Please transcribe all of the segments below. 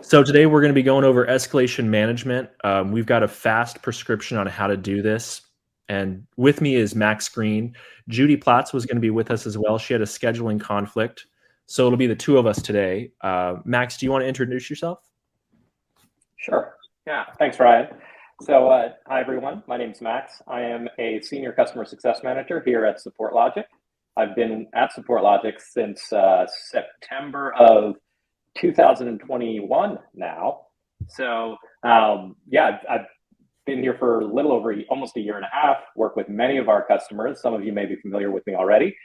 So today we're going to be going over escalation management. We've got a fast prescription on how to do this. And with me is Max Greene. Judy Platts was going to be with us as well. She had a scheduling conflict. So it'll be the two of us today. Max, do you want to introduce yourself? Sure. Yeah, thanks, Ryan. So hi, everyone. My name's Max. I am a senior customer success manager here at SupportLogic. I've been at SupportLogic since September of 2021 now. So yeah, I've been here for a little over almost a year and a half, worked with many of our customers. Some of you may be familiar with me already.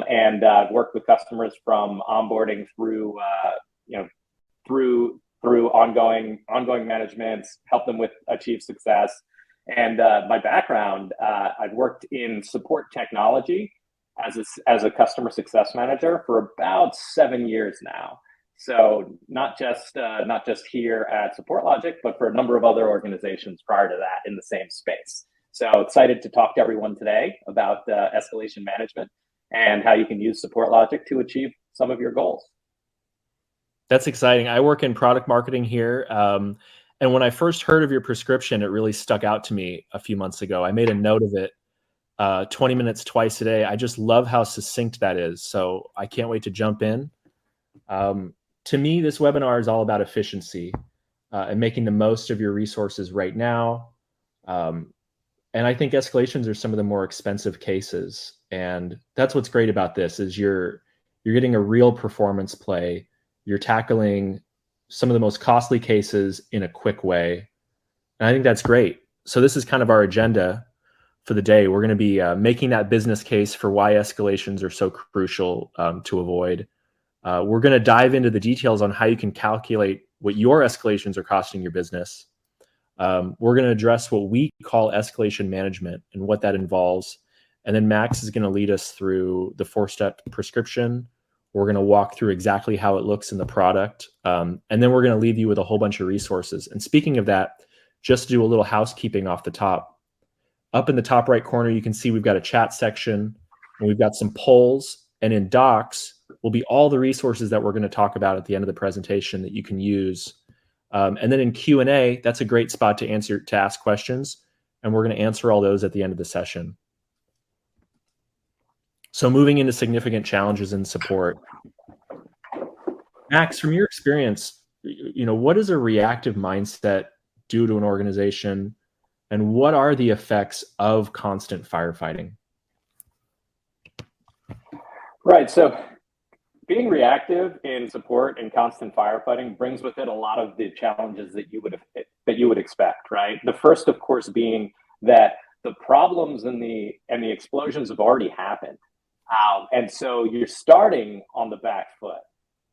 And I've worked with customers from onboarding through, through ongoing management, help them with achieve success. And my background, I've worked in support technology as a customer success manager for about 7 years now. So not just here at SupportLogic, but for a number of other organizations prior to that in the same space. So excited to talk to everyone today about escalation management and how you can use SupportLogic to achieve some of your goals. That's exciting. I work in product marketing here. And when I first heard of your prescription, it really stuck out to me a few months ago. I made a note of it, 20 minutes twice a day. I just love how succinct that is. So I can't wait to jump in. To me, this webinar is all about efficiency and making the most of your resources right now. And I think escalations are some of the more expensive cases. And that's what's great about this is you're getting a real performance play. You're tackling some of the most costly cases in a quick way. And I think that's great. So this is kind of our agenda for the day. We're going to be making that business case for why escalations are so crucial to avoid. We're going to dive into the details on how you can calculate what your escalations are costing your business. We're going to address what we call escalation management and what that involves. And then Max is going to lead us through the 4-step prescription. We're going to walk through exactly how it looks in the product. And then we're going to leave you with a whole bunch of resources. And speaking of that, just to do a little housekeeping off the top, up in the top right corner, you can see we've got a chat section and we've got some polls, and in docs will be all the resources that we're going to talk about at the end of the presentation that you can use. And then in Q&A, that's a great spot to ask questions. And we're going to answer all those at the end of the session. So moving into significant challenges in support. Max, from your experience, what does a reactive mindset do to an organization, and what are the effects of constant firefighting? Right. So being reactive in support and constant firefighting brings with it a lot of the challenges that you would expect, right? The first, of course, being that the problems and the explosions have already happened. And so you're starting on the back foot,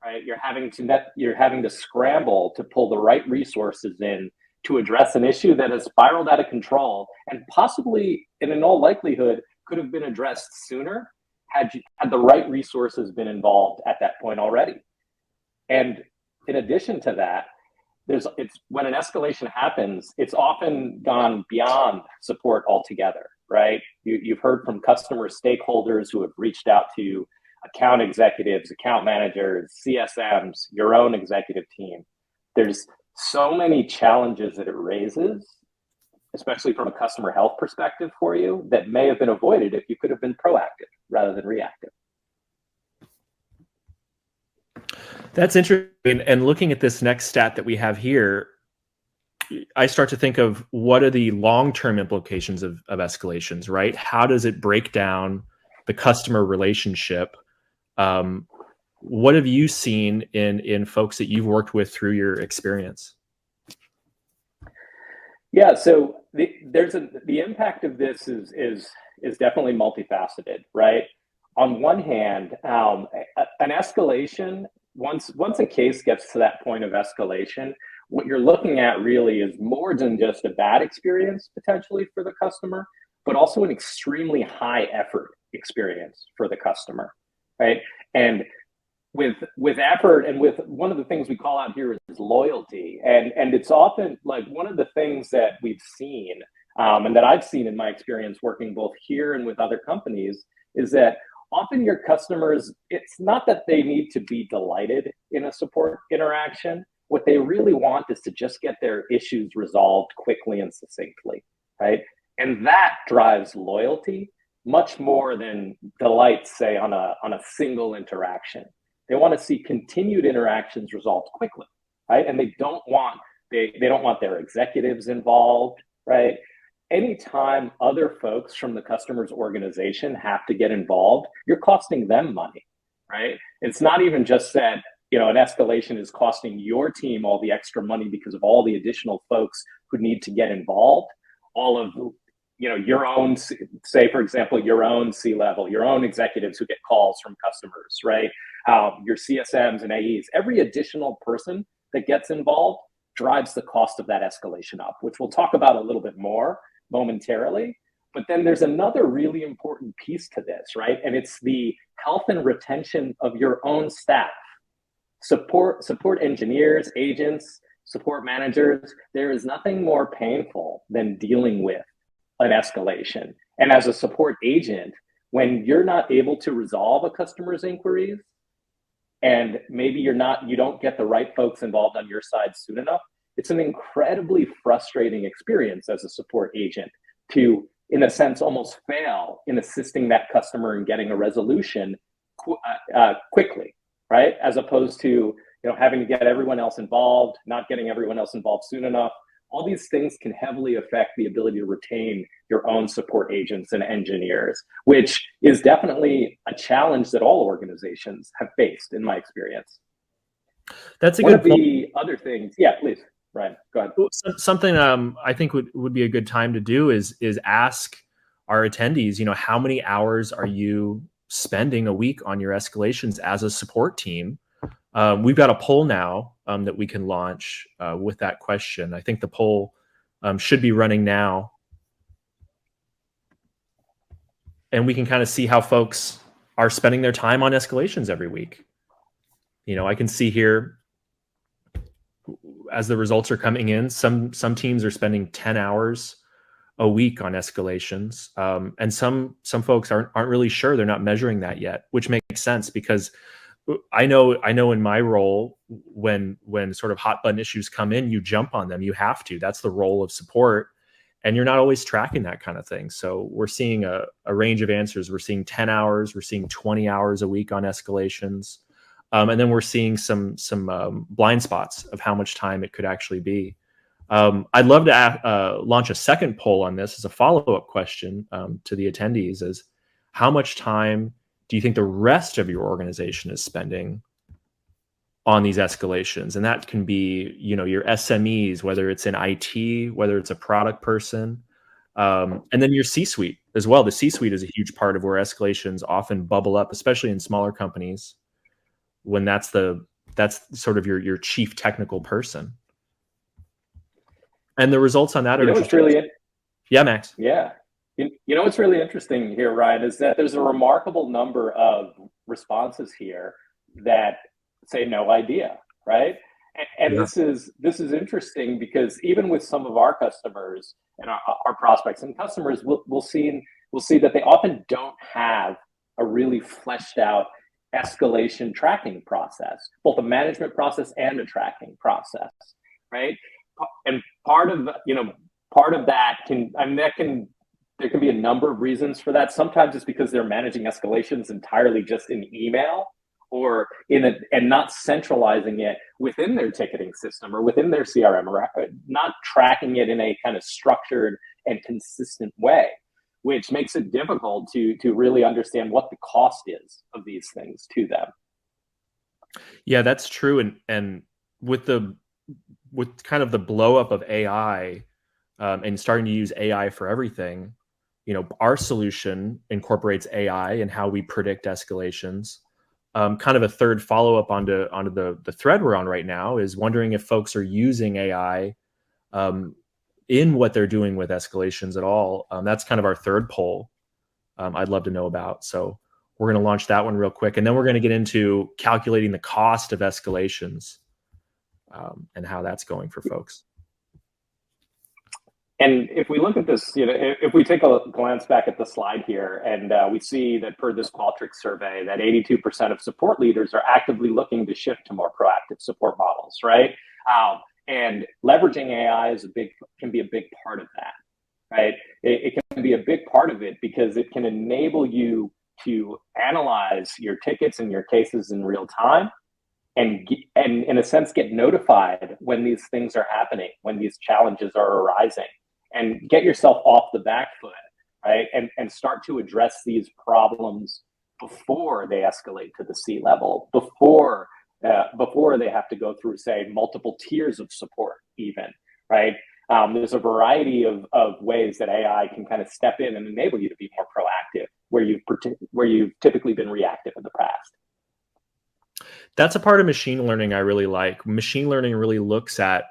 right? You're having to scramble to pull the right resources in to address an issue that has spiraled out of control and possibly, and in all likelihood, could have been addressed sooner had the right resources been involved at that point already. And in addition to that, when an escalation happens, it's often gone beyond support altogether, right? You've heard from customer stakeholders who have reached out to account executives, account managers, CSMs, your own executive team. There's so many challenges that it raises, especially from a customer health perspective for you, that may have been avoided if you could have been proactive rather than reactive. That's interesting. And looking at this next stat that we have here, I start to think of what are the long-term implications of escalations, right? How does it break down the customer relationship? What have you seen in folks that you've worked with through your experience? Yeah, so the impact of this is definitely multifaceted, right? On one hand, an escalation, once a case gets to that point of escalation, what you're looking at really is more than just a bad experience potentially for the customer, but also an extremely high effort experience for the customer, right? And with effort and with one of the things we call out here is loyalty. And it's often like one of the things that we've seen and that I've seen in my experience working both here and with other companies is that often your customers, it's not that they need to be delighted in a support interaction, What they really want is to just get their issues resolved quickly and succinctly, right? And that drives loyalty much more than delight, say, on a single interaction. They want to see continued interactions resolved quickly, right? And they don't want their executives involved, right? Anytime other folks from the customer's organization have to get involved, you're costing them money, right? It's not even just that, an escalation is costing your team all the extra money because of all the additional folks who need to get involved. All of, your own, say, for example, your own C-level, your own executives who get calls from customers, right? Your CSMs and AEs, every additional person that gets involved drives the cost of that escalation up, which we'll talk about a little bit more momentarily. But then there's another really important piece to this, right? And it's the health and retention of your own staff. Support engineers, agents, support managers. There is nothing more painful than dealing with an escalation. And as a support agent, when you're not able to resolve a customer's inquiries, and maybe you don't get the right folks involved on your side soon enough, it's an incredibly frustrating experience as a support agent to, in a sense, almost fail in assisting that customer in getting a resolution quickly, right? As opposed to, having to get everyone else involved, not getting everyone else involved soon enough. All these things can heavily affect the ability to retain your own support agents and engineers, which is definitely a challenge that all organizations have faced, in my experience. That's one of the other things. Yeah, please, Ryan, go ahead. Something I think would be a good time to do is ask our attendees, how many hours are you spending a week on your escalations as a support team? We've got a poll now that we can launch with that question. I think the poll should be running now. And we can kind of see how folks are spending their time on escalations every week. I can see here as the results are coming in, some teams are spending 10 hours a week on escalations. And some folks aren't really sure. They're not measuring that yet, which makes sense because I know in my role, when sort of hot button issues come in, you jump on them. You have to. That's the role of support. And you're not always tracking that kind of thing. So we're seeing a range of answers. We're seeing 10 hours. We're seeing 20 hours a week on escalations. And then we're seeing some blind spots of how much time it could actually be. I'd love to launch a second poll on this as a follow-up question to the attendees is, how much time do you think the rest of your organization is spending on these escalations? And that can be, your SMEs, whether it's in IT, whether it's a product person, and then your C-suite as well. The C-suite is a huge part of where escalations often bubble up, especially in smaller companies, when that's sort of your chief technical person. And the results on that are interesting. Yeah, Max. Yeah. What's really interesting here, Ryan, is that there's a remarkable number of responses here that say no idea, right? And yeah. This is interesting because even with some of our customers and our prospects and customers, we'll see that they often don't have a really fleshed out escalation tracking process, both a management process and a tracking process, right? And part of that there can be a number of reasons for that. Sometimes it's because they're managing escalations entirely just in email or and not centralizing it within their ticketing system or within their CRM, or not tracking it in a kind of structured and consistent way, which makes it difficult to really understand what the cost is of these things to them. Yeah, that's true. And with kind of the blow up of AI and starting to use AI for everything, our solution incorporates AI and how we predict escalations. Kind of a third follow-up onto the thread we're on right now is wondering if folks are using AI in what they're doing with escalations at all. That's kind of our third poll I'd love to know about. So we're going to launch that one real quick. And then we're going to get into calculating the cost of escalations and how that's going for folks. And if we look at this, if we take a glance back at the slide here, and we see that per this Qualtrics survey, that 82% of support leaders are actively looking to shift to more proactive support models, right? And leveraging AI can be a big part of that, right? It can be a big part of it because it can enable you to analyze your tickets and your cases in real time, and in a sense get notified when these things are happening, when these challenges are arising, and get yourself off the back foot, right? And start to address these problems before they escalate to the C level, before they have to go through, say, multiple tiers of support even, right? There's a variety of ways that AI can kind of step in and enable you to be more proactive where you've typically been reactive in the past. That's a part of machine learning I really like. Machine learning really looks at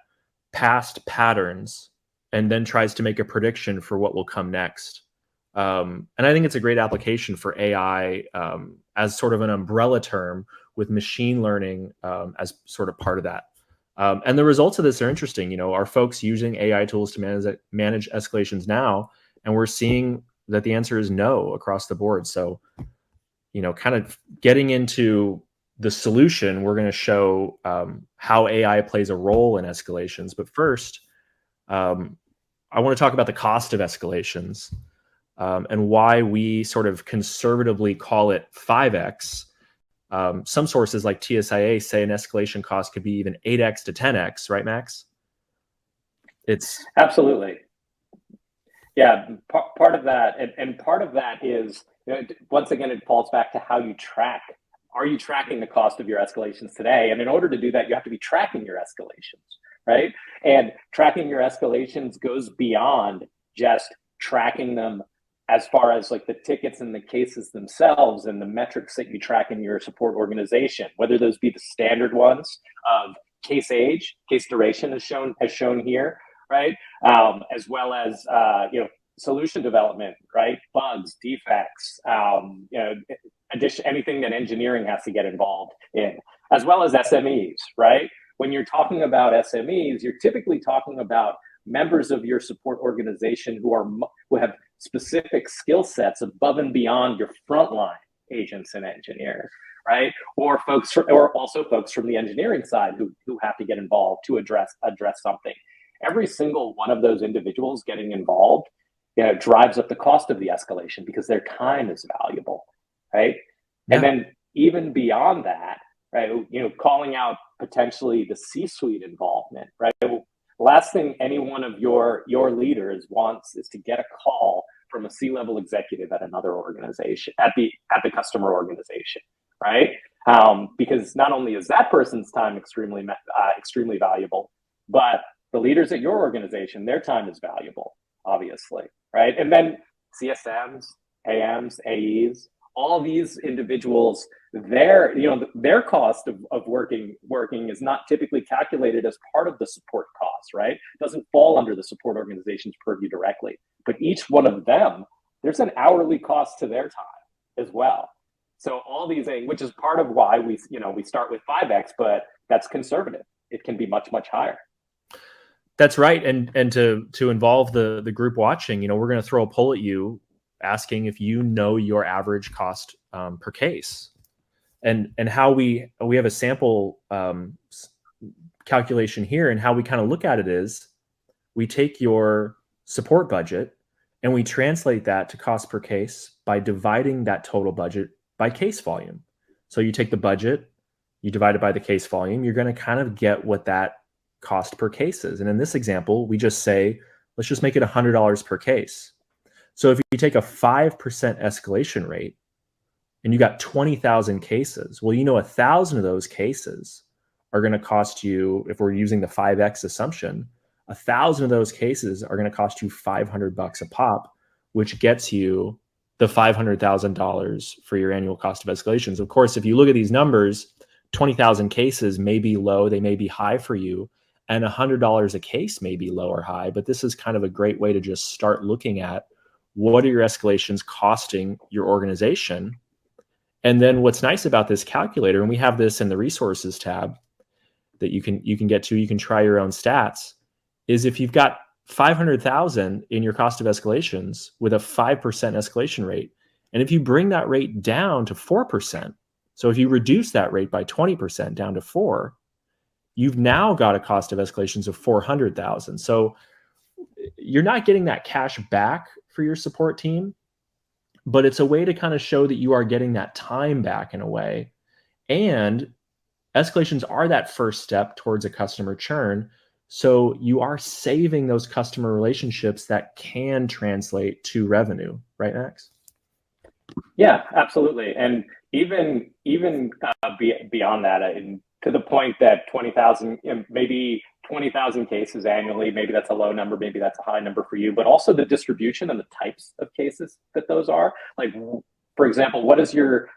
past patterns and then tries to make a prediction for what will come next. And I think it's a great application for AI as sort of an umbrella term, with machine learning as sort of part of that. And the results of this are interesting. You know, are folks using AI tools to manage escalations now? And we're seeing that the answer is no across the board. So, you know, kind of getting into the solution, we're going to show how AI plays a role in escalations. But first, I want to talk about the cost of escalations and why we sort of conservatively call it 5x. Some sources like TSIA say an escalation cost could be even 8x to 10x, right, Max? It's absolutely. Yeah, part of that, and part of that is, you know, once again, it falls back to how you track. Are you tracking the cost of your escalations today? And in order to do that, you have to be tracking your escalations, right? And tracking your escalations goes beyond just tracking them as far as like the tickets and the cases themselves and the metrics that you track in your support organization, whether those be the standard ones of case age, case duration as shown here, right? As well as, you know, solution development, right? Bugs, defects, you know, anything that engineering has to get involved in, as well as SMEs, right? When you're talking about SMEs, you're typically talking about members of your support organization who have specific skill sets above and beyond your frontline agents and engineers, right? Or also folks from the engineering side who have to get involved to address something. Every single one of those individuals getting involved, you know, drives up the cost of the escalation because their time is valuable, right? Yeah. And then even beyond that, right, you know, calling out potentially the C-suite involvement, right? Last thing any one of your leaders wants is to get a call from a C-level executive at another organization, at the customer organization, right? Because not only is that person's time extremely valuable, but the leaders at your organization, their time is valuable, obviously, right? And then CSMs, AMs, AEs, all these individuals, their cost of working is not typically calculated as part of the support cost, right? It doesn't fall under the support organization's purview directly. But each one of them, there's an hourly cost to their time as well. So all these things, which is part of why we start with 5x, but that's conservative. It can be much, much higher. That's right. And to involve the group watching, you know, we're going to throw a poll at you asking if you know your average cost per case, and how we have a sample calculation here, and how we kind of look at it is we take your support budget and we translate that to cost per case by dividing that total budget by case volume. So you take the budget, you divide it by the case volume, you're going to kind of get what that cost per case is. And in this example, we just say, let's just make it $100 per case. So if you take a 5% escalation rate and you got 20,000 cases, well, you know, 1,000 of those cases are going to cost you, if we're using the 5x assumption, 1,000 of those cases are going to cost you $500 a pop, which gets you the $500,000 for your annual cost of escalations. Of course, if you look at these numbers, 20,000 cases may be low, they may be high for you, and $100 a case may be low or high, but this is kind of a great way to just start looking at what are your escalations costing your organization. And then what's nice about this calculator, and we have this in the resources tab that you can get to, you can try your own stats, is if you've got 500,000 in your cost of escalations with a 5% escalation rate, and if you bring that rate down to 4%, so if you reduce that rate by 20% down to 4, you've now got a cost of escalations of 400,000. So you're not getting that cash back for your support team, but it's a way to kind of show that you are getting that time back in a way. And escalations are that first step towards a customer churn. So you are saving those customer relationships that can translate to revenue, right, Max? Yeah, absolutely. And even beyond that, to the point that 20,000, maybe 20,000 cases annually, maybe that's a low number, maybe that's a high number for you, but also the distribution and the types of cases that those are. Like, for example,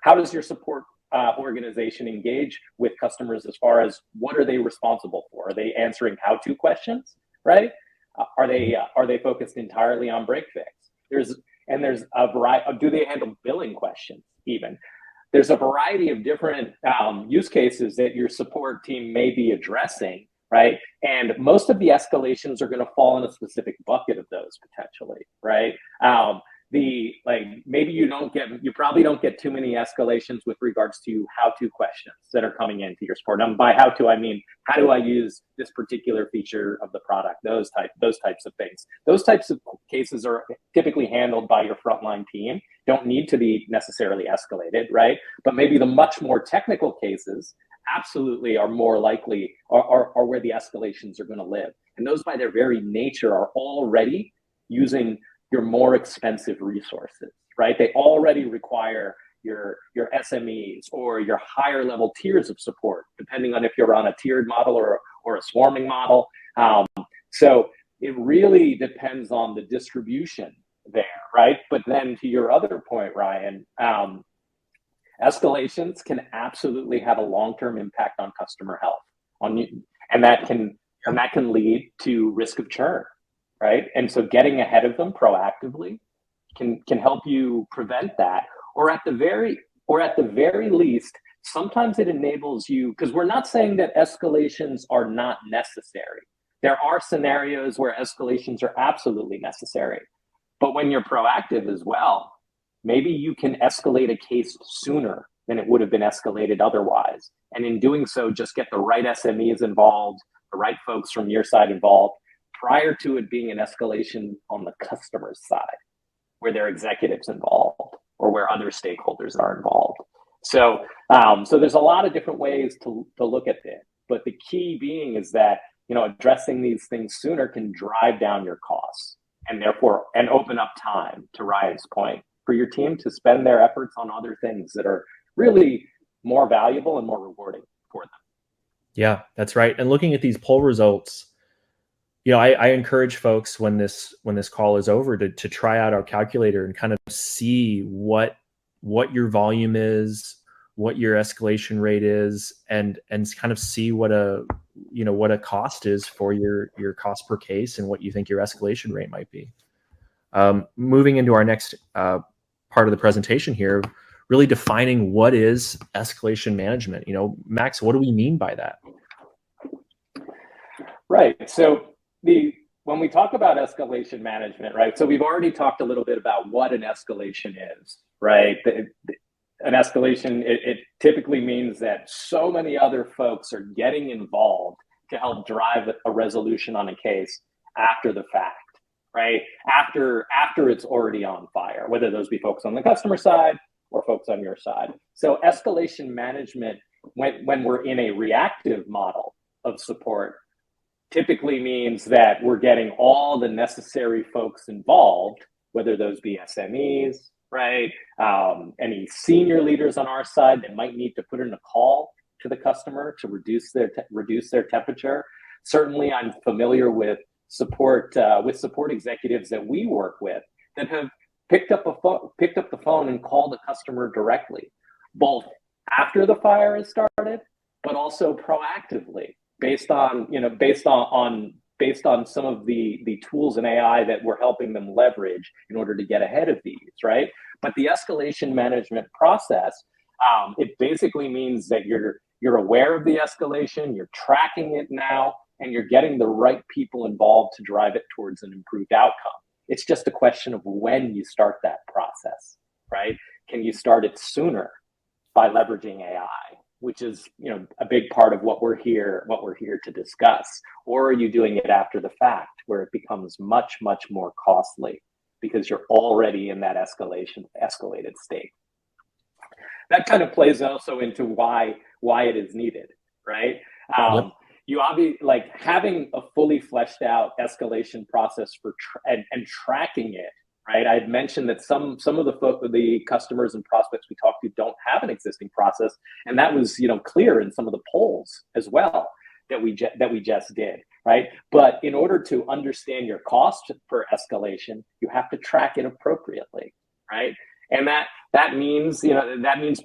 how does your support organization engage with customers as far as what are they responsible for? Are they answering how-to questions, right? Are they focused entirely on break fix? There's a variety. Do they handle billing questions even? There's a variety of different use cases that your support team may be addressing, right? And most of the escalations are going to fall in a specific bucket of those potentially, right? Maybe you probably don't get too many escalations with regards to how-to questions that are coming into your support. Now, by how-to, I mean, how do I use this particular feature of the product? Those types of things. Those types of cases are typically handled by your frontline team. Don't need to be necessarily escalated, right? But maybe the much more technical cases absolutely are more likely are where the escalations are going to live. And those by their very nature are already using your more expensive resources, right? They already require your SMEs or your higher level tiers of support, depending on if you're on a tiered model or a swarming model. So it really depends on the distribution there, right? But then to your other point, Ryan, escalations can absolutely have a long-term impact on customer health, and that can lead to risk of churn, right? And so getting ahead of them proactively can help you prevent that, or at the very least, sometimes it enables you, because we're not saying that escalations are not necessary. There are scenarios where escalations are absolutely necessary, but when you're proactive as well, maybe you can escalate a case sooner than it would have been escalated otherwise. And in doing so, just get the right SMEs involved, the right folks from your side involved, prior to it being an escalation on the customer's side, where their executives involved or where other stakeholders are involved. So there's a lot of different ways to look at it, but the key being is that, addressing these things sooner can drive down your costs and open up time, to Ryan's point, for your team to spend their efforts on other things that are really more valuable and more rewarding for them. Yeah, that's right. And looking at these poll results, I encourage folks when this call is over to try out our calculator and kind of see what your volume is, what your escalation rate is, and kind of see what a cost is for your cost per case and what you think your escalation rate might be. Moving into our next part of the presentation here, really defining what is escalation management. Max, what do we mean by that? Right. So when we talk about escalation management, right? So we've already talked a little bit about what an escalation is, right? An escalation, it typically means that so many other folks are getting involved to help drive a resolution on a case after the fact, right? After it's already on fire, whether those be folks on the customer side or folks on your side. So escalation management, when we're in a reactive model of support, typically means that we're getting all the necessary folks involved, whether those be SMEs, right? Any senior leaders on our side that might need to put in a call to the customer to reduce their temperature. Certainly, I'm familiar with support executives that we work with that have picked up the phone and called the customer directly, both after the fire has started, but also proactively, based on some of the tools and AI that we're helping them leverage in order to get ahead of these, right? But the escalation management process, it basically means that you're aware of the escalation, you're tracking it now, and you're getting the right people involved to drive it towards an improved outcome. It's just a question of when you start that process, right? Can you start it sooner by leveraging AI? which is, a big part of what we're here to discuss? Or are you doing it after the fact, where it becomes much, much more costly because you're already in that escalated state? That kind of plays also into why it is needed, right? Yep. You obviously, like, having a fully fleshed out escalation process for and tracking it, right? I had mentioned that some of the customers and prospects we talked to don't have an existing process, and that was, clear in some of the polls as well that we just did, right? But in order to understand your cost per escalation, you have to track it appropriately, right? And that means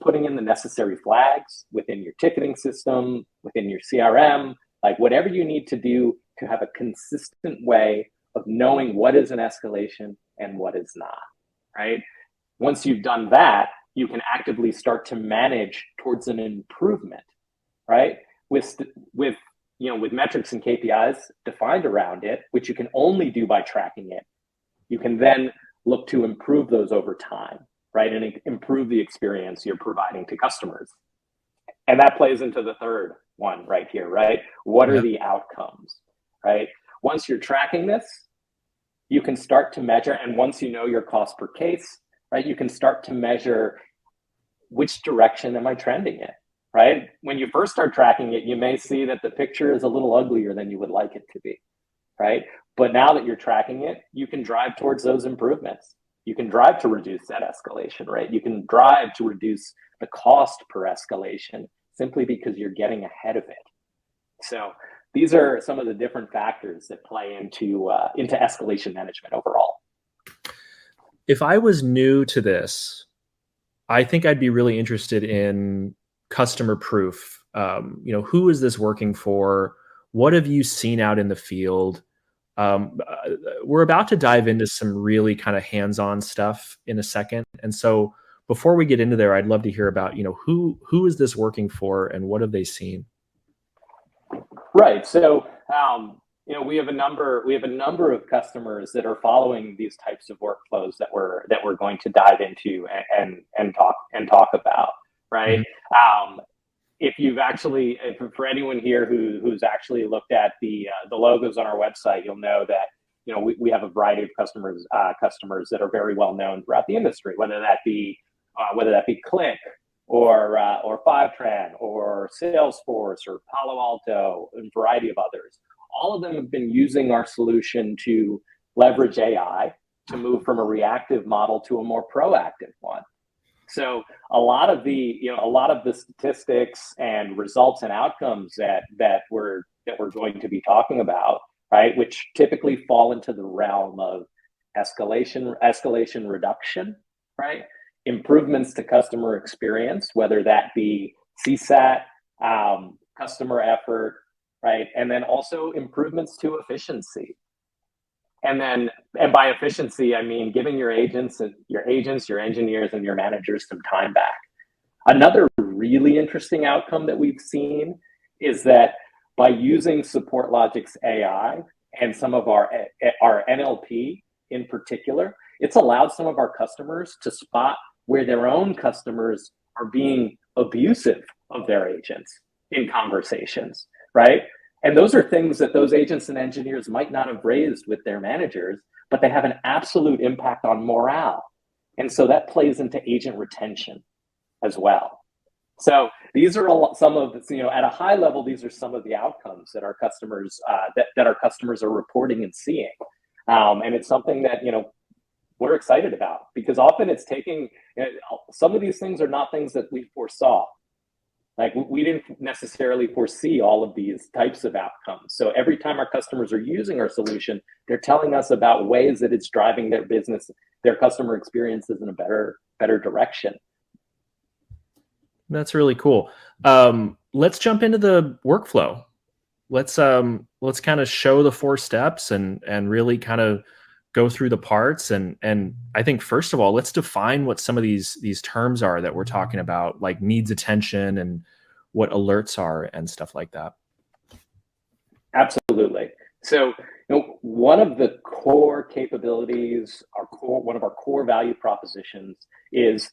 putting in the necessary flags within your ticketing system, within your CRM, like whatever you need to do to have a consistent way of knowing what is an escalation and what is not, right? Once you've done that, you can actively start to manage towards an improvement, right? With metrics and KPIs defined around it, which you can only do by tracking it. You can then look to improve those over time, right? And improve the experience you're providing to customers. And that plays into the third one right here, right? What are the outcomes, right? Once you're tracking this, you can start to measure, and once you know your cost per case, right, you can start to measure which direction am I trending in, right? When you first start tracking it, you may see that the picture is a little uglier than you would like it to be, right? But now that you're tracking it, you can drive towards those improvements. You can drive to reduce that escalation rate. You can drive to reduce the cost per escalation simply because you're getting ahead of it. So these are some of the different factors that play into escalation management overall. If I was new to this, I think I'd be really interested in customer proof. Who is this working for? What have you seen out in the field? We're about to dive into some really kind of hands-on stuff in a second. And so before we get into there, I'd love to hear about, who is this working for and what have they seen? Right. So, we have a number of customers that are following these types of workflows that we're going to dive into and talk about. Right. Mm-hmm. For anyone here who's actually looked at the logos on our website, you'll know that we have a variety of customers that are very well known throughout the industry, whether that be Click or Fivetran or Salesforce or Palo Alto and a variety of others. All of them have been using our solution to leverage AI to move from a reactive model to a more proactive one. So a lot of the statistics and results and outcomes that we're going to be talking about, right, which typically fall into the realm of escalation reduction, right, improvements to customer experience, whether that be CSAT, customer effort, right, and then also improvements to efficiency. And by efficiency, I mean giving your agents, your engineers, and your managers some time back. Another really interesting outcome that we've seen is that by using SupportLogic's AI and some of our NLP in particular, it's allowed some of our customers to spot where their own customers are being abusive of their agents in conversations, right? And those are things that those agents and engineers might not have raised with their managers, but they have an absolute impact on morale. And so that plays into agent retention as well. So these are some of, at a high level, these are some of the outcomes that our customers that our customers are reporting and seeing. And it's something that, we're excited about, because often it's taking, some of these things are not things that we foresaw. Like, we didn't necessarily foresee all of these types of outcomes. So every time our customers are using our solution, they're telling us about ways that it's driving their business, their customer experiences in a better direction. That's really cool. Let's jump into the workflow. Let's kind of show the 4 steps and really kind of go through the parts. And I think, first of all, let's define what some of these terms are that we're talking about, like needs attention and what alerts are and stuff like that. Absolutely. So, one of the core capabilities, one of our core value propositions is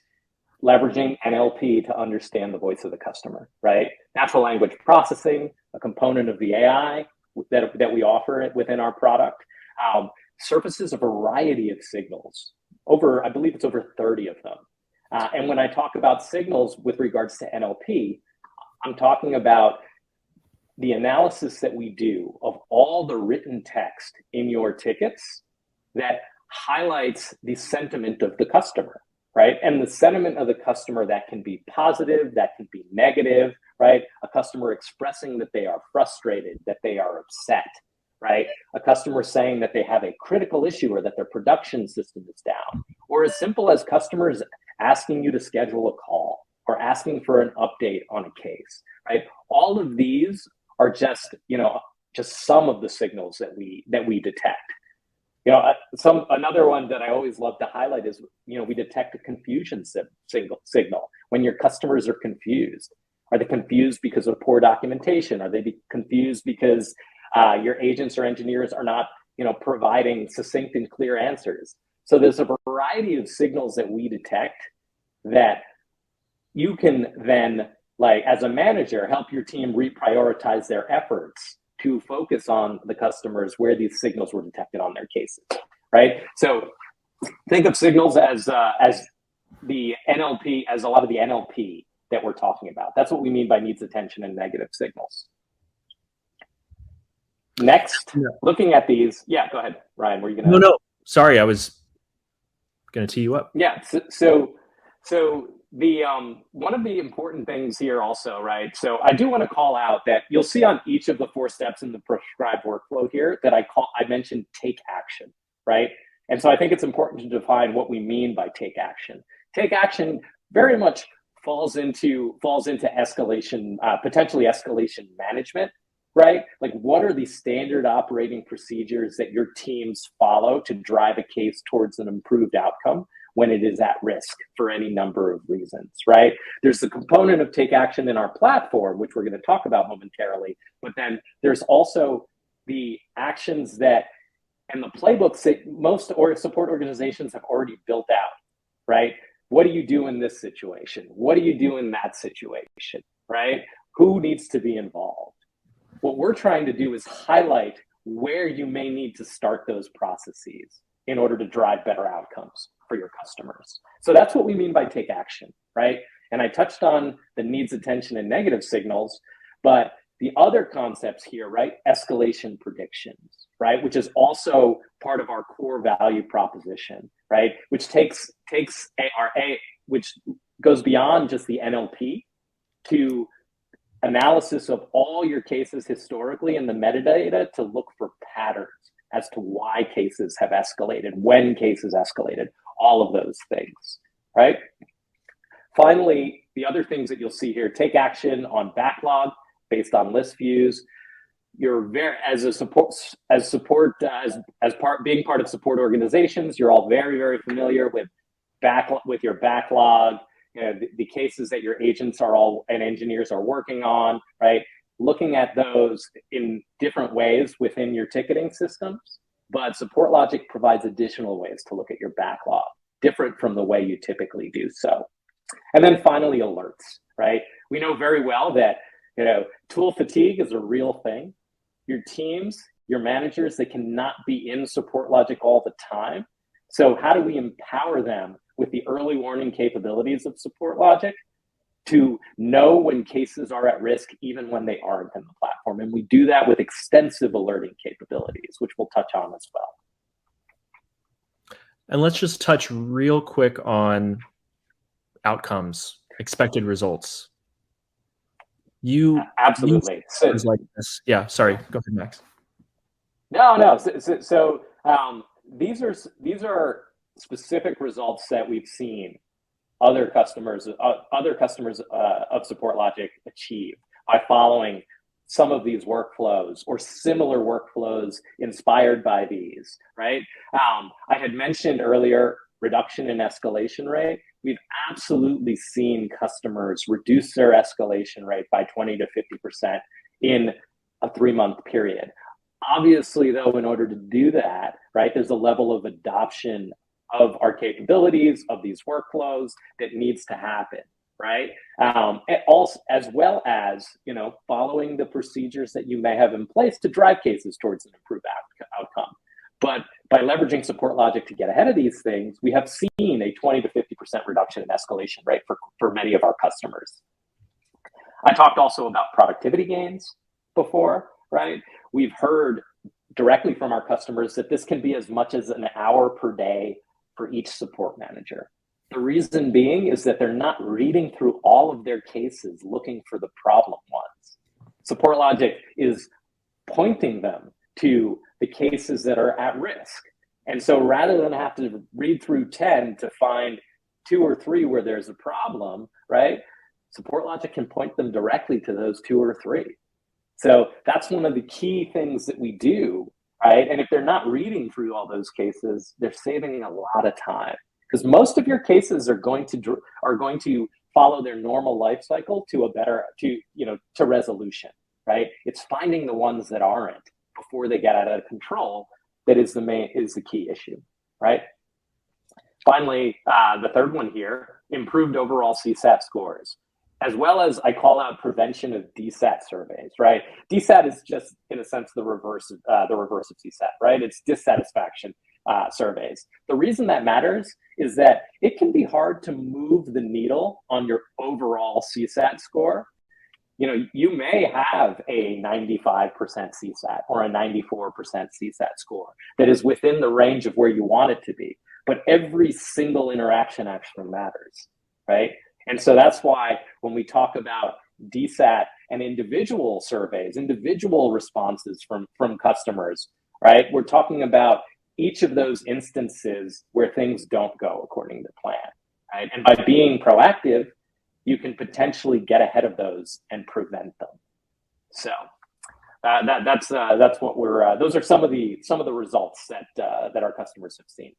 leveraging NLP to understand the voice of the customer, right? Natural language processing, a component of the AI that we offer within our product, surfaces a variety of signals. I believe it's over 30 of them. And when I talk about signals with regards to NLP, I'm talking about the analysis that we do of all the written text in your tickets that highlights the sentiment of the customer, right? And the sentiment of the customer, that can be positive, that can be negative, right? A customer expressing that they are frustrated, that they are upset, right? A customer saying that they have a critical issue or that their production system is down, or as simple as customers asking you to schedule a call or asking for an update on a case, right? All of these are just some of the signals that we detect. Another one that I always love to highlight is, we detect a confusion signal when your customers are confused. Are they confused because of poor documentation? Are they confused because your agents or engineers are not, providing succinct and clear answers? So there's a variety of signals that we detect that you can then, like, as a manager, help your team reprioritize their efforts to focus on the customers where these signals were detected on their cases, right? So think of signals as the NLP, as a lot of the NLP that we're talking about. That's what we mean by needs attention and negative signals. Next, looking at these. Yeah, go ahead, Ryan. Were you going to? No. Sorry, I was going to tee you up. Yeah. So the one of the important things here also, right? So I do want to call out that you'll see on each of the 4 steps in the prescribed workflow here that I mentioned take action, right? And so I think it's important to define what we mean by take action. Take action very much falls into escalation, potentially escalation management, right? Like, what are the standard operating procedures that your teams follow to drive a case towards an improved outcome when it is at risk for any number of reasons, right? There's the component of take action in our platform, which we're going to talk about momentarily, but then there's also the actions and the playbooks that most support organizations have already built out, right? What do you do in this situation? What do you do in that situation, right? Who needs to be involved? What we're trying to do is highlight where you may need to start those processes in order to drive better outcomes for your customers. So that's what we mean by take action, right? And I touched on the needs attention and negative signals, but the other concepts here, right? Escalation predictions, right? Which is also part of our core value proposition, right? Which takes which goes beyond just the NLP to analysis of all your cases historically in the metadata to look for patterns as to why cases have escalated, when cases escalated, all of those things, right? Finally, the other things that you'll see here, take action on backlog based on list views. You're being part of support organizations, you're all very, very familiar with your backlog. The cases that your agents and engineers are working on, right? Looking at those in different ways within your ticketing systems, but SupportLogic provides additional ways to look at your backlog, different from the way you typically do so. And then finally, alerts, right? We know very well that, tool fatigue is a real thing. Your teams, your managers, they cannot be in SupportLogic all the time. So how do we empower them with the early warning capabilities of SupportLogic to know when cases are at risk, even when they aren't in the platform? And we do that with extensive alerting capabilities, which we'll touch on as well. And let's just touch real quick on outcomes, expected results. Absolutely. Like this. Yeah, sorry. Go ahead, Max. No. So these are specific results that we've seen other customers of SupportLogic achieve by following some of these workflows or similar workflows inspired by these, right? I had mentioned earlier reduction in escalation rate. We've absolutely seen customers reduce their escalation rate by 20 to 50% in a 3-month period. Obviously, though, in order to do that, right, there's a level of adoption of our capabilities, of these workflows that needs to happen, right? And also, as well as, following the procedures that you may have in place to drive cases towards an improved outcome. But by leveraging SupportLogic to get ahead of these things, we have seen a 20 to 50% reduction in escalation rate for many of our customers. I talked also about productivity gains before, right? We've heard directly from our customers that this can be as much as an hour per day for each support manager. The reason being is that they're not reading through all of their cases looking for the problem ones. SupportLogic is pointing them to the cases that are at risk. And so rather than have to read through 10 to find 2 or 3 where there's a problem, right? SupportLogic can point them directly to those 2 or 3. So that's one of the key things that we do, right? And if they're not reading through all those cases, they're saving a lot of time, because most of your cases are going to follow their normal life cycle to resolution, right? It's finding the ones that aren't before they get out of control that is the key issue, right? Finally, the third one here, improved overall CSAT scores, as well as I call out prevention of DSAT surveys, right? DSAT is just, in a sense, the reverse of CSAT, right? It's dissatisfaction surveys. The reason that matters is that it can be hard to move the needle on your overall CSAT score. You may have a 95% CSAT or a 94% CSAT score that is within the range of where you want it to be, but every single interaction actually matters, right? And so that's why when we talk about DSAT and individual surveys, individual responses from customers, right? We're talking about each of those instances where things don't go according to plan, right? And by being proactive, you can potentially get ahead of those and prevent them. So that's what those are some of the results that our customers have seen.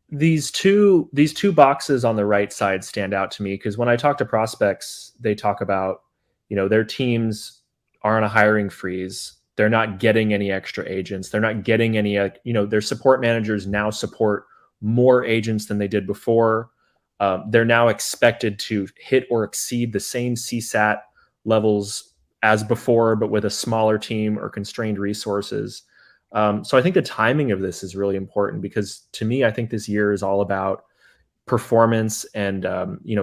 These two boxes on the right side stand out to me, because when I talk to prospects, they talk about, their teams are on a hiring freeze. They're not getting any extra agents. They're not getting any, their support managers now support more agents than they did before. They're now expected to hit or exceed the same CSAT levels as before, but with a smaller team or constrained resources. So I think the timing of this is really important, because to me, I think this year is all about performance and,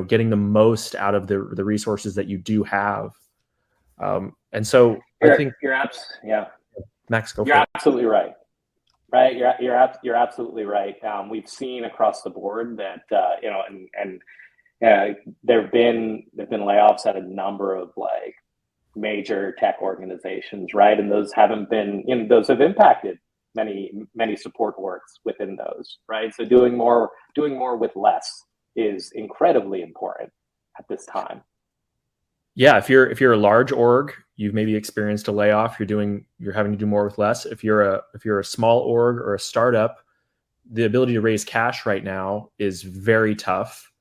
getting the most out of the resources that you do have. And so I think Max, go for it. You're absolutely right. Right, you're absolutely right. We've seen across the board that there've been layoffs at a number of major tech organizations, right? And those have impacted many support works within those, right? So doing more with less is incredibly important at this time. Yeah, if you're a large org, you've maybe experienced a layoff. You're having to do more with less. If you're a small org or a startup, the ability to raise cash right now is very tough.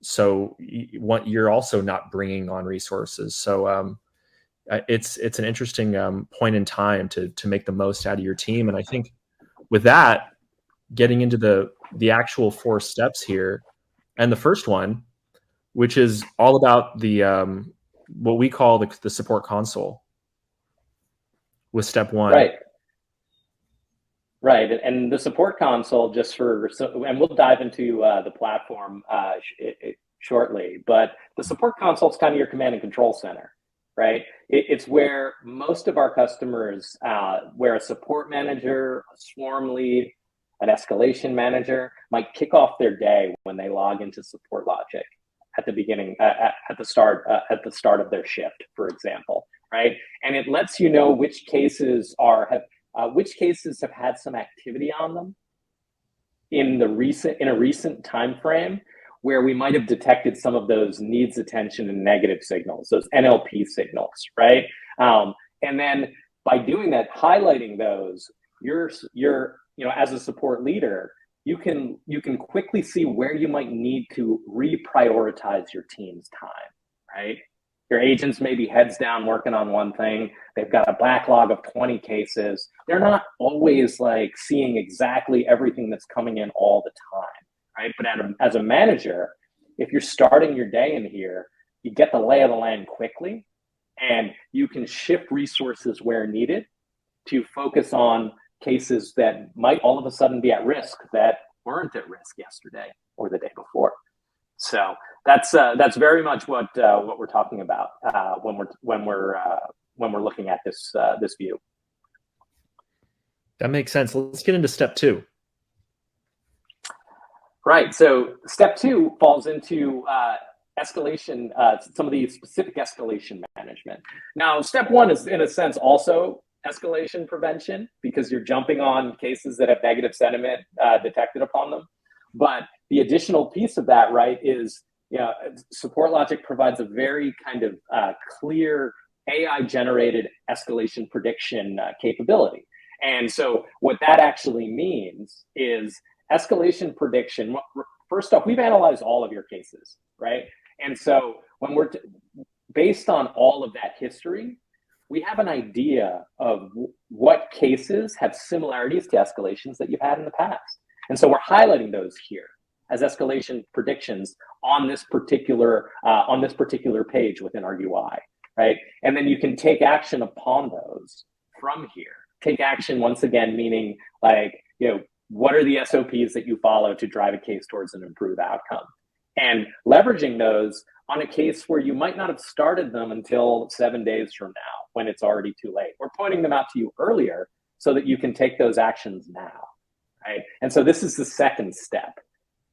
So you're also not bringing on resources. So it's an interesting point in time to make the most out of your team. And I think with that, getting into the actual 4 steps here, and the first one, which is all about the what we call the support console, with step 1. Right. And the support console, and we'll dive into the platform shortly, but the support console is kind of your command and control center, right? It's where most of our customers, where a support manager, a swarm lead, an escalation manager might kick off their day when they log into SupportLogic at the beginning, at the start of their shift, for example, right? And it lets you know which cases have had some activity on them in a recent time frame, where we might have detected some of those needs attention and negative signals, those NLP signals, right? And then by doing that, highlighting those, you're as a support leader, you can quickly see where you might need to reprioritize your team's time, right? Your agents may be heads down working on one thing. They've got a backlog of 20 cases. They're not always like seeing exactly everything that's coming in all the time, right? But as a manager, if you're starting your day in here, you get the lay of the land quickly, and you can shift resources where needed to focus on cases that might all of a sudden be at risk that weren't at risk yesterday or the day before. So that's very much what we're talking about when we're looking at this view. That makes sense. Let's get into step 2. Right. So step 2 falls into escalation, some of the specific escalation management. Now, step 1 is in a sense also escalation prevention, because you're jumping on cases that have negative sentiment detected upon them. But the additional piece of that, right, is SupportLogic provides a very kind of clear AI-generated escalation prediction capability. And so what that actually means is escalation prediction. First off, we've analyzed all of your cases, right? And so when we're based on all of that history, we have an idea of what cases have similarities to escalations that you've had in the past. And so we're highlighting those here as escalation predictions on this particular page within our UI, right? And then you can take action upon those from here. Take action, once again, meaning like, what are the SOPs that you follow to drive a case towards an improved outcome? And leveraging those on a case where you might not have started them until 7 days from now, when it's already too late. We're pointing them out to you earlier so that you can take those actions now, right? And so this is the second step.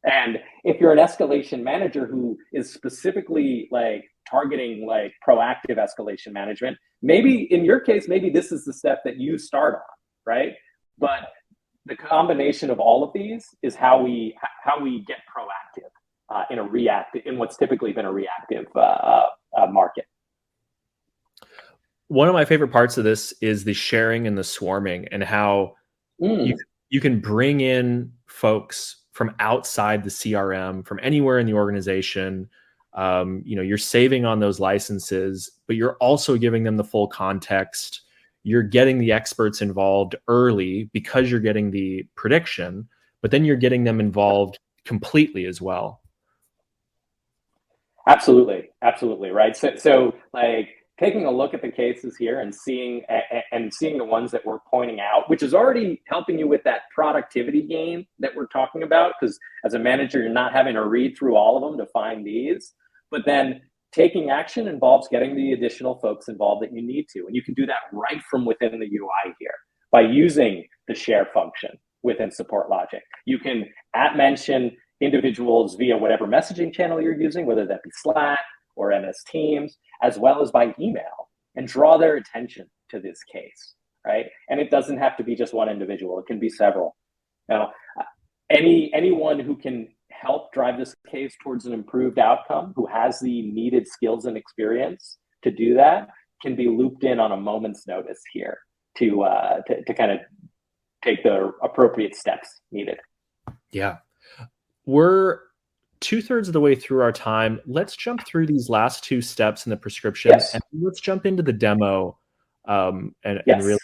And if you're an escalation manager who is specifically like targeting like proactive escalation management, maybe in your case, maybe this is the step that you start on, right? But the combination of all of these is how we get proactive in what's typically been a reactive market. One of my favorite parts of this is the sharing and the swarming, and how you can bring in folks from outside the CRM, from anywhere in the organization. You're saving on those licenses, but you're also giving them the full context. You're getting the experts involved early because you're getting the prediction, but then you're getting them involved completely as well. Absolutely, right. So like taking a look at the cases here and seeing the ones that we're pointing out, which is already helping you with that productivity gain that we're talking about, because as a manager, you're not having to read through all of them to find these, but then taking action involves getting the additional folks involved that you need to. And you can do that right from within the UI here by using the share function within SupportLogic. You can @mention individuals via whatever messaging channel you're using, whether that be Slack or MS Teams, as well as by email, and draw their attention to this case, right? And it doesn't have to be just one individual. It can be several. Now, anyone who can help drive this case towards an improved outcome, who has the needed skills and experience to do that, can be looped in on a moment's notice here to kind of take the appropriate steps needed. Yeah. We're 2/3 of the way through our time. Let's jump through these last 2 steps in the prescription, Yes. and let's jump into the demo and really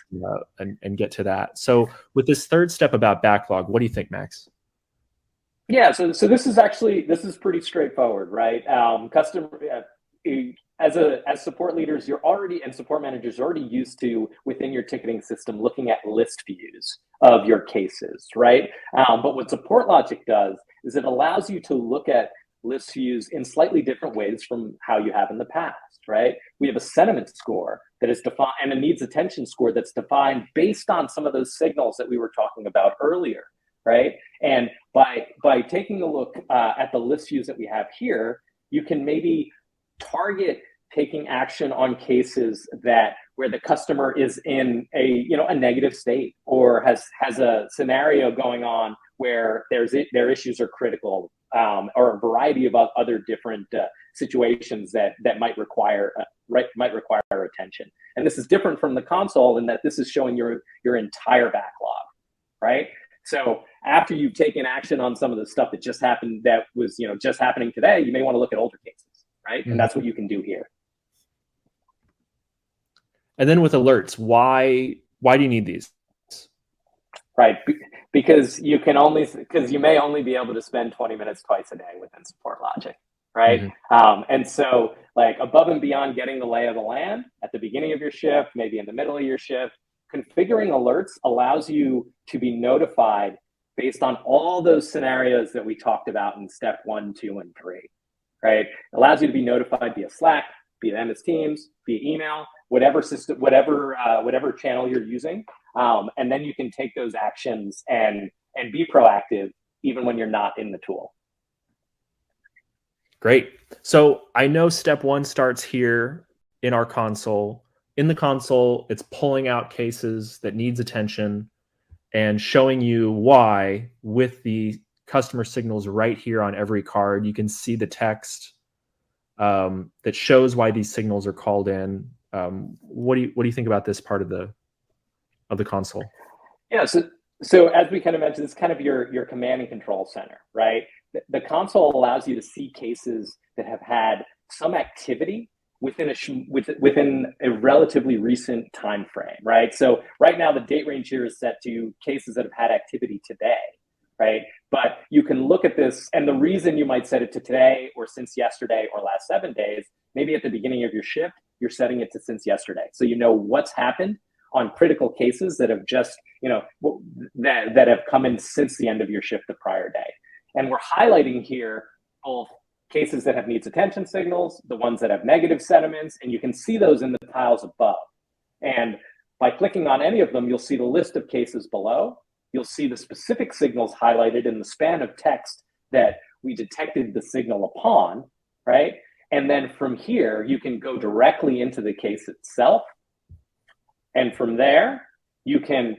and get to that. So with this third step about backlog, what do you think, Max? Yeah, so this is pretty straightforward, right? As support leaders, and support managers, you're already used to, within your ticketing system, looking at list views of your cases, right? But what SupportLogic does is it allows you to look at list views in slightly different ways from how you have in the past, right? We have a sentiment score that is defined, and a needs attention score that's defined based on some of those signals that we were talking about earlier, right? And by taking a look at the list views that we have here, you can maybe target taking action on cases where the customer is in a negative state, or has a scenario going on where their issues are critical, or a variety of other different situations that might require attention. And this is different from the console in that this is showing your entire backlog, right? So after you've taken action on some of the stuff that just happened, that was just happening today, you may want to look at older cases, right? Mm-hmm. And that's what you can do here. And then with alerts, why do you need these? Right, because you may only be able to spend 20 minutes twice a day within SupportLogic, right? And so, like, above and beyond getting the lay of the land at the beginning of your shift, maybe in the middle of your shift, configuring alerts allows you to be notified based on all those scenarios that we talked about in step 1, 2, and 3, right? It allows you to be notified via Slack, via MS Teams, via email, whatever system, whatever channel you're using. And then you can take those actions and be proactive even when you're not in the tool. Great. So I know step 1 starts here in our console. In the console, it's pulling out cases that needs attention and showing you why with the customer signals right here on every card. You can see the text that shows why these signals are called in. What do you think about this part of the console? Yeah, so as we kind of mentioned, it's kind of your command and control center, right? The console allows you to see cases that have had some activity within a relatively recent time frame, right? So right now the date range here is set to cases that have had activity today, right? But you can look at this, and the reason you might set it to today or since yesterday or last 7 days, maybe at the beginning of your shift, you're setting it to since yesterday. So you know what's happened on critical cases that have just, that have come in since the end of your shift the prior day. And we're highlighting here both cases that have needs attention signals, the ones that have negative sentiments, and you can see those in the tiles above. And by clicking on any of them, you'll see the list of cases below. You'll see the specific signals highlighted in the span of text that we detected the signal upon, right? And then from here, you can go directly into the case itself. And from there, you can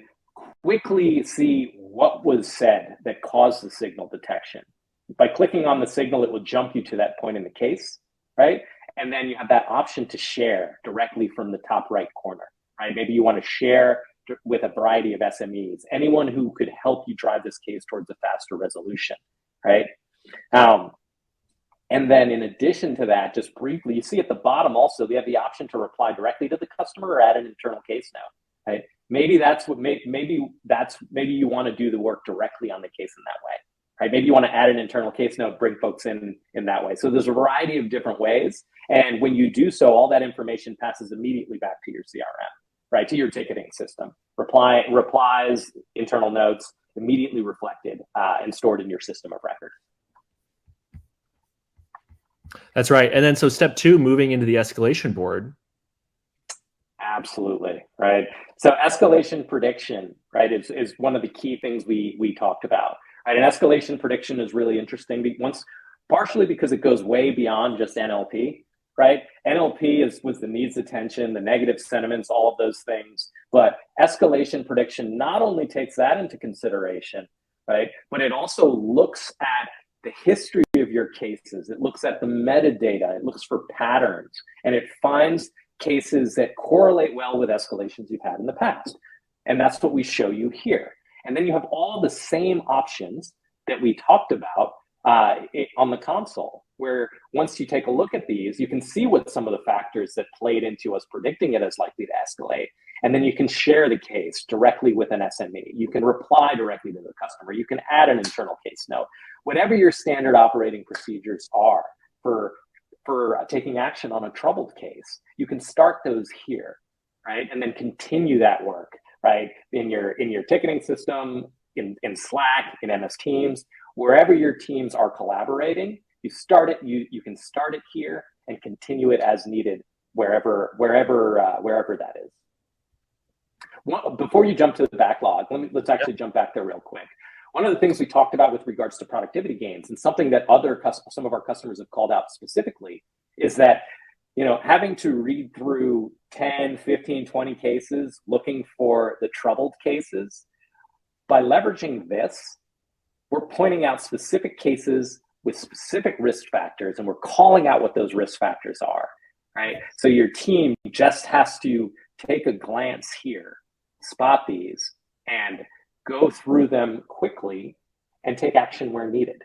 quickly see what was said that caused the signal detection. By clicking on the signal, it will jump you to that point in the case, right? And then you have that option to share directly from the top right corner, right? Maybe you want to share with a variety of SMEs, anyone who could help you drive this case towards a faster resolution, right? And then in addition to that, just briefly, you see at the bottom also, we have the option to reply directly to the customer or add an internal case note, right? Maybe you want to do the work directly on the case in that way, right? Maybe you want to add an internal case note, bring folks in that way. So there's a variety of different ways. And when you do so, all that information passes immediately back to your CRM, right? To your ticketing system. Replies, internal notes, immediately reflected and stored in your system of record. That's right. And then so step 2, moving into the escalation board. Absolutely, right? So escalation prediction, right, is one of the key things we talked about, right? And escalation prediction is really interesting partially because it goes way beyond just NLP, right? NLP was the needs attention, the negative sentiments, all of those things. But escalation prediction not only takes that into consideration, right, but it also looks at the history of your cases. It looks at the metadata. It looks for patterns, and it finds cases that correlate well with escalations you've had in the past. And that's what we show you here. And then you have all the same options that we talked about on the console, where once you take a look at these, you can see what some of the factors that played into us predicting it as likely to escalate. And then you can share the case directly with an SME. You can reply directly to the customer. You can add an internal case note. Whatever your standard operating procedures are for taking action on a troubled case, you can start those here, right? And then continue that work, right? In your ticketing system, in Slack, in MS Teams, wherever your teams are collaborating, you start it. You can start it here and continue it as needed wherever that is. Before you jump to the backlog, let's actually jump back there real quick. One of the things we talked about with regards to productivity gains, and something that some of our customers have called out specifically, is that having to read through 10, 15, 20 cases looking for the troubled cases, by leveraging this, we're pointing out specific cases with specific risk factors, and we're calling out what those risk factors are, right? So your team just has to take a glance here, spot these, and go through them quickly and take action where needed,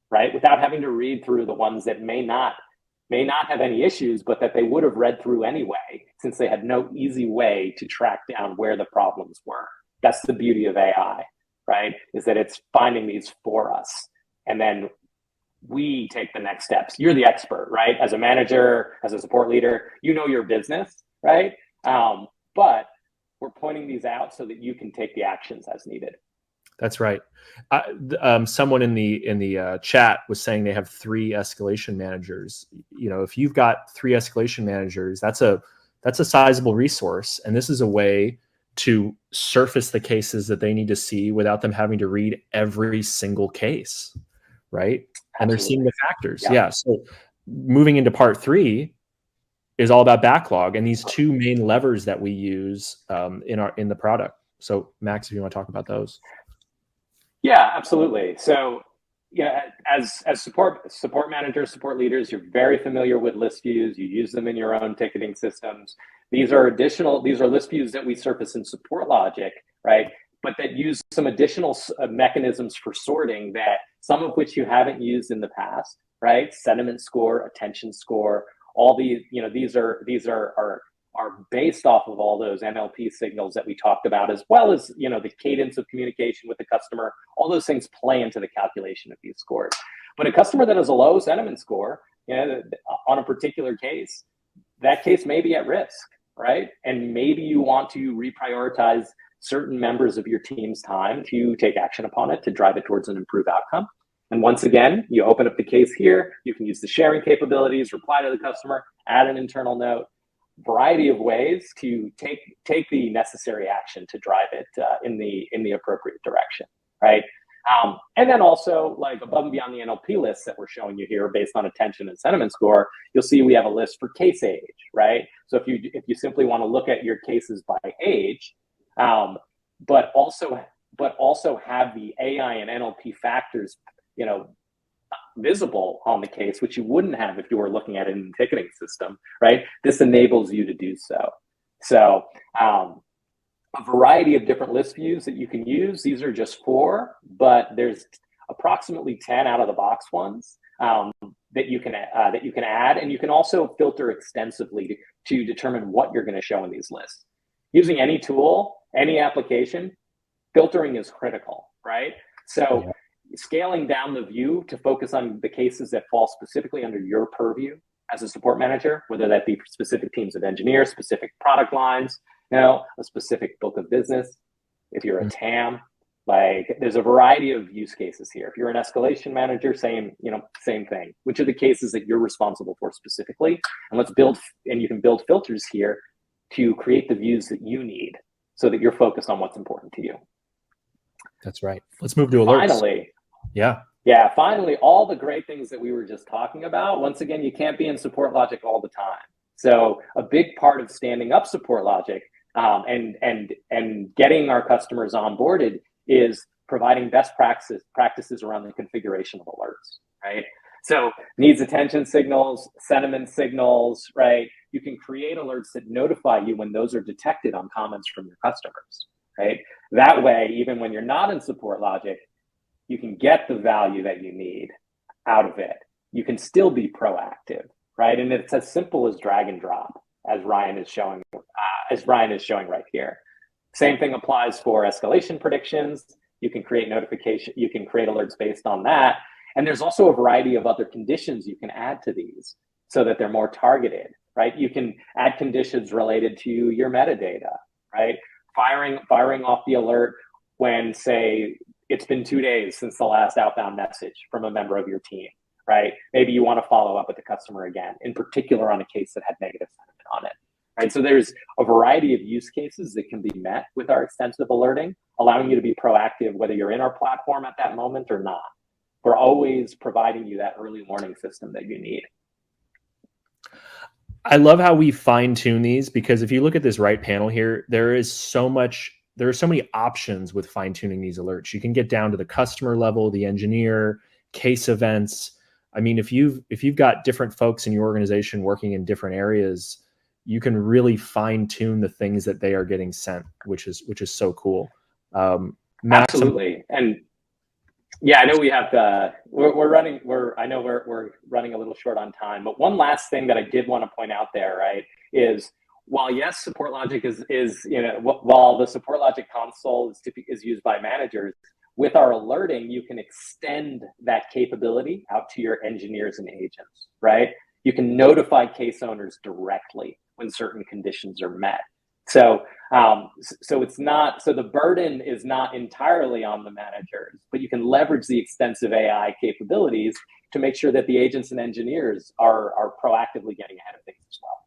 right? Without having to read through the ones that may not may not have any issues, but that they would have read through anyway, since they had no easy way to track down where the problems were. That's the beauty of AI, right? Is that it's finding these for us. And then we take the next steps. You're the expert, right? As a manager, as a support leader, you know your business, right? But we're pointing these out so that you can take the actions as needed. That's right. Someone in the chat was saying they have 3 escalation managers. You know, if you've got 3 escalation managers, that's a sizable resource, and this is a way to surface the cases that they need to see without them having to read every single case, right? And they're seeing the factors. Yeah. So moving into part 3 is all about backlog and these 2 main levers that we use in the product. So Max, if you want to talk about those. Yeah, absolutely. So, as support managers, support leaders, you're very familiar with list views. You use them in your own ticketing systems. These are list views that we surface in SupportLogic, right? But that use some additional mechanisms for sorting, that some of which you haven't used in the past, right? Sentiment score, attention score, all these, these are based off of all those NLP signals that we talked about, as well as, the cadence of communication with the customer. All those things play into the calculation of these scores. But a customer that has a low sentiment score, on a particular case, that case may be at risk, right? And maybe you want to reprioritize certain members of your team's time to take action upon it, to drive it towards an improved outcome. And once again, you open up the case here, you can use the sharing capabilities, reply to the customer, add an internal note, variety of ways to take the necessary action to drive it in the appropriate direction, right? And then also, like, above and beyond the NLP lists that we're showing you here based on attention and sentiment score, you'll see we have a list for case age, right? So if you simply want to look at your cases by age, but also have the AI and NLP factors, visible on the case, which you wouldn't have if you were looking at it in the ticketing system, right? This enables you to do so. So a variety of different list views that you can use. These are just 4, but there's approximately 10 out of the box ones that you can add, and you can also filter extensively to determine what you're going to show in these lists. Using any tool, any application, filtering is critical, right? So scaling down the view to focus on the cases that fall specifically under your purview as a support manager, whether that be specific teams of engineers, specific product lines, a specific book of business. If you're a TAM, like, there's a variety of use cases here. If you're an escalation manager, same thing. Which are the cases that you're responsible for specifically? And you can build filters here to create the views that you need so that you're focused on what's important to you. That's right. Let's move to alerts. Finally, all the great things that we were just talking about. Once again, you can't be in SupportLogic all the time. So a big part of standing up SupportLogic and getting our customers onboarded is providing best practices around the configuration of alerts, right? So needs attention signals, sentiment signals, right? You can create alerts that notify you when those are detected on comments from your customers, right? That way, even when you're not in SupportLogic, you can get the value that you need out of it. You can still be proactive, right? And it's as simple as drag and drop, as Ryan is showing right here. Same thing applies for escalation predictions. You can create alerts based on that. And there's also a variety of other conditions you can add to these so that they're more targeted, right? You can add conditions related to your metadata, right? Firing off the alert when, say, it's been 2 days since the last outbound message from a member of your team, right? Maybe you want to follow up with the customer again, in particular on a case that had negative sentiment on it, right? So there's a variety of use cases that can be met with our extensive alerting, allowing you to be proactive, whether you're in our platform at that moment or not. We're always providing you that early warning system that you need. I love how we fine tune these, because if you look at this right panel here, there are so many options with fine tuning these alerts. You can get down to the customer level, the engineer, case events. I mean, if you've got different folks in your organization working in different areas, you can really fine tune the things that they are getting sent, which is so cool. Absolutely. And Yeah, I know we have. We're running. I know we're running a little short on time. But one last thing that I did want to point out there, right, is while yes, SupportLogic is while the SupportLogic console is used by managers, with our alerting, you can extend that capability out to your engineers and agents, right? You can notify case owners directly when certain conditions are met. So it's not, so the burden is not entirely on the managers, but you can leverage the extensive AI capabilities to make sure that the agents and engineers are proactively getting ahead of things as well.